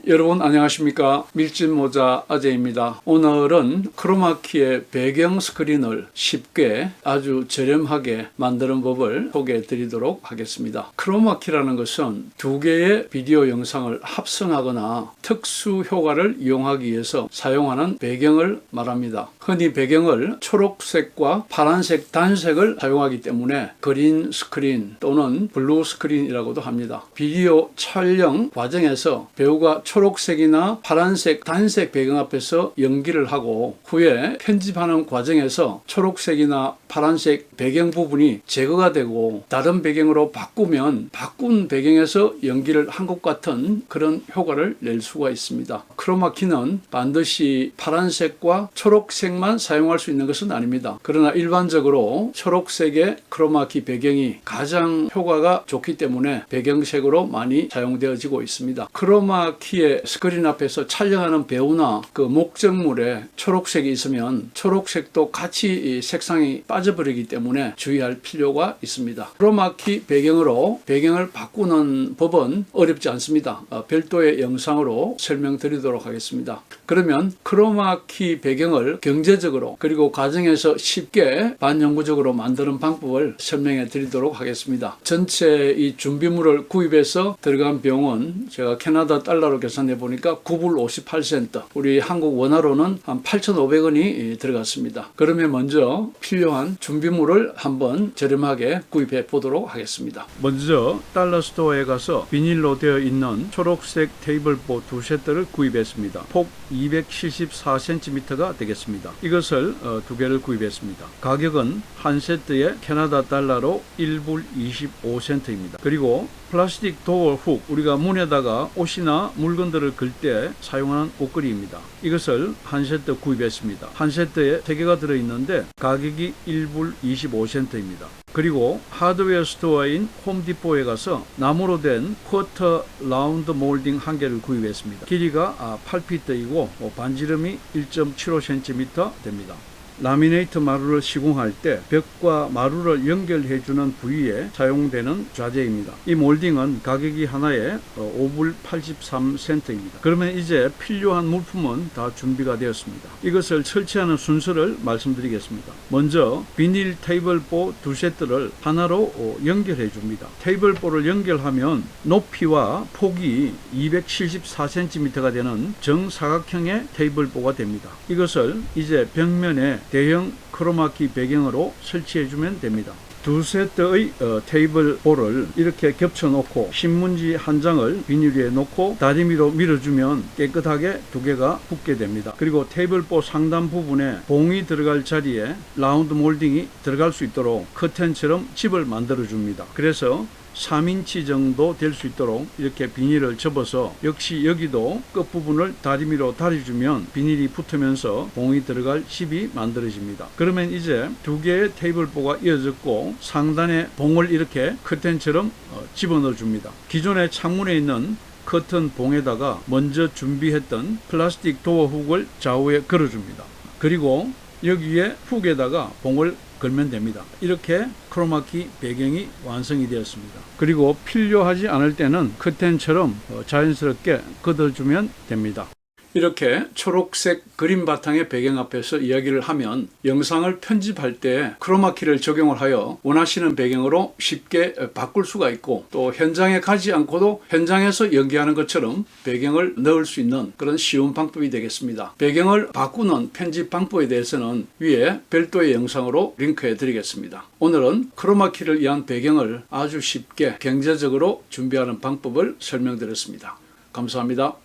여러분 안녕하십니까. 밀짚모자 아재입니다. 오늘은 크로마키의 배경 스크린을 쉽게 아주 저렴하게 만드는 법을 소개해 드리도록 하겠습니다. 크로마키라는 것은 두 개의 비디오 영상을 합성하거나 특수 효과를 이용하기 위해서 사용하는 배경을 말합니다. 흔히 배경을 초록색과 파란색 단색을 사용하기 때문에 그린 스크린 또는 블루 스크린이라고도 합니다. 비디오 촬영 과정에서 배우가 초록색이나 파란색 단색 배경 앞에서 연기를 하고 후에 편집하는 과정에서 초록색이나 파란색 배경 부분이 제거가 되고 다른 배경으로 바꾸면 바꾼 배경에서 연기를 한 것 같은 그런 효과를 낼 수가 있습니다. 크로마키는 반드시 파란색과 초록색만 사용할 수 있는 것은 아닙니다. 그러나 일반적으로 초록색의 크로마키 배경이 가장 효과가 좋기 때문에 배경색으로 많이 사용되어지고 있습니다. 크로마키의 스크린 앞에서 촬영하는 배우나 그 목적물에 초록색이 있으면 초록색도 같이 색상이 빠져버리기 때문에 주의할 필요가 있습니다. 크로마키 배경으로 배경을 바꾸는 법은 어렵지 않습니다. 별도의 영상으로 설명드리도록 하겠습니다. 그러면 크로마키 배경을 경제적으로 그리고 가정에서 쉽게 반영구적으로 만드는 방법을 설명해 드리도록 하겠습니다. 전체 이 준비물을 구입해서 들어간 비용은 제가 캐나다 달러로 계산해 보니까 9불 58센트, 우리 한국 원화로는 한 8,500원이 들어갔습니다. 그러면 먼저 필요한 준비물을 한번 저렴하게 구입해 보도록 하겠습니다. 먼저 달러 스토어에 가서 비닐로 되어 있는 초록색 테이블보 두 세트를 구입했습니다. 폭 274cm가 되겠습니다. 이것을 두 개를 구입했습니다. 가격은 한 세트에 캐나다 달러로 1불 25센트입니다. 그리고 플라스틱 도어 훅, 우리가 문에다가 옷이나 물건들을 걸 때 사용하는 옷걸이입니다. 이것을 한 세트 구입했습니다. 한 세트에 3개가 들어있는데 가격이 1불 25센트입니다. 그리고 하드웨어 스토어인 홈디포에 가서 나무로 된 쿼터 라운드 몰딩 한 개를 구입했습니다. 길이가 8피트이고 반지름이 1.75cm 됩니다. 라미네이트 마루를 시공할 때 벽과 마루를 연결해주는 부위에 사용되는 자재입니다. 이 몰딩은 가격이 하나에 5불 83센트입니다. 그러면 이제 필요한 물품은 다 준비가 되었습니다. 이것을 설치하는 순서를 말씀드리겠습니다. 먼저 비닐 테이블보 두 세트를 하나로 연결해 줍니다. 테이블보를 연결하면 높이와 폭이 274cm가 되는 정사각형의 테이블보가 됩니다. 이것을 이제 벽면에 대형 크로마키 배경으로 설치해주면 됩니다. 두 세트의 테이블보를 이렇게 겹쳐 놓고 신문지 한 장을 비닐 위에 놓고 다리미로 밀어주면 깨끗하게 두 개가 붙게 됩니다. 그리고 테이블보 상단 부분에 봉이 들어갈 자리에 라운드 몰딩이 들어갈 수 있도록 커튼처럼 집을 만들어 줍니다. 그래서 3인치 정도 될 수 있도록 이렇게 비닐을 접어서 역시 여기도 끝부분을 다리미로 다려주면 비닐이 붙으면서 봉이 들어갈 집이 만들어집니다. 그러면 이제 두 개의 테이블보가 이어졌고 상단에 봉을 이렇게 커튼처럼 집어넣어 줍니다. 기존의 창문에 있는 커튼 봉에다가 먼저 준비했던 플라스틱 도어 훅을 좌우에 걸어줍니다. 그리고 여기에 훅에다가 봉을 걸면 됩니다. 이렇게 크로마키 배경이 완성이 되었습니다. 그리고 필요하지 않을 때는 커튼처럼 자연스럽게 걷어주면 됩니다. 이렇게 초록색 그림 바탕의 배경 앞에서 이야기를 하면 영상을 편집할 때 크로마키를 적용을 하여 원하시는 배경으로 쉽게 바꿀 수가 있고 또 현장에 가지 않고도 현장에서 연기하는 것처럼 배경을 넣을 수 있는 그런 쉬운 방법이 되겠습니다. 배경을 바꾸는 편집 방법에 대해서는 위에 별도의 영상으로 링크해 드리겠습니다. 오늘은 크로마키를 위한 배경을 아주 쉽게 경제적으로 준비하는 방법을 설명드렸습니다. 감사합니다.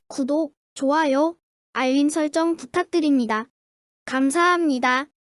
구독, 좋아요, 알림 설정 부탁드립니다. 감사합니다.